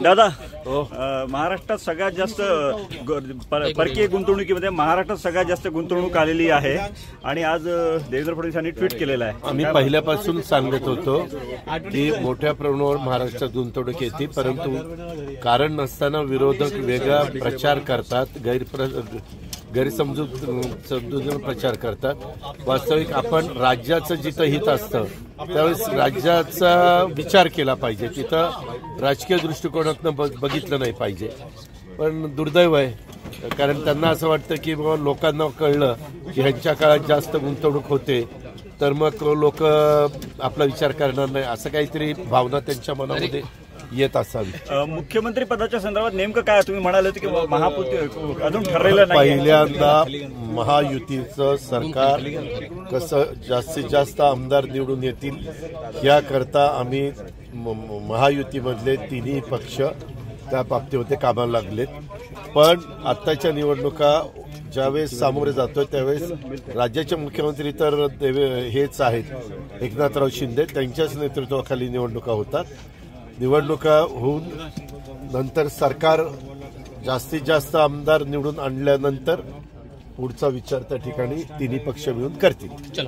दादा महाराष्ट्रात सगळ्यात जास्त परकीय गुंतवणुकीमध्ये महाराष्ट्रात सगळ्यात जास्त गुंतवणूक आलेली आहे आणि आज देवेंद्र फडणवीस यांनी ट्विट केलेलं आहे। आम्ही पहिल्यापासून सांगत होतो की मोठ्या प्रमाणावर महाराष्ट्रात गुंतवणूक येते, परंतु कारण नसताना विरोधक वेगळा प्रचार करतात, गैरसमजून प्रचार करतात। वास्तविक आपण राज्याचं जिथं हित असतं त्यावेळेस राज्याचा विचार केला पाहिजे, तिथं राजकीय दृष्टिकोनातून बघितलं नाही पाहिजे। पण दुर्दैव आहे, कारण त्यांना असं वाटतं की बाबा लोकांना कळलं की ह्यांच्या काळात जास्त गुंतवणूक होते तर मग लोक आपला विचार करणार नाही, असं काहीतरी भावना त्यांच्या मनामध्ये येत असावी। मुख्यमंत्री पदाच्या संदर्भात नेमकं काय तुम्ही म्हणाले की महायुती अजून ठरलेलं नाही? पहिल्यांदा महायुतीचं सरकार कसं जास्तीत जास्त आमदार निवडून येतील याकरता आम्ही महायुतीमधले तिन्ही पक्ष त्या बाबतीमध्ये कामाला लागलेत। पण आत्ताच्या निवडणुका ज्यावेळेस सामोरे जातोय त्यावेळेस राज्याचे मुख्यमंत्री तर हेच आहेत, एकनाथराव शिंदे, त्यांच्याच नेतृत्वाखाली निवडणुका होतात। निवडणुका होऊन नंतर सरकार जास्तीत जास्त आमदार निवडून आणल्यानंतर पुढचा विचार त्या ठिकाणी तिन्ही पक्ष मिळून करतील।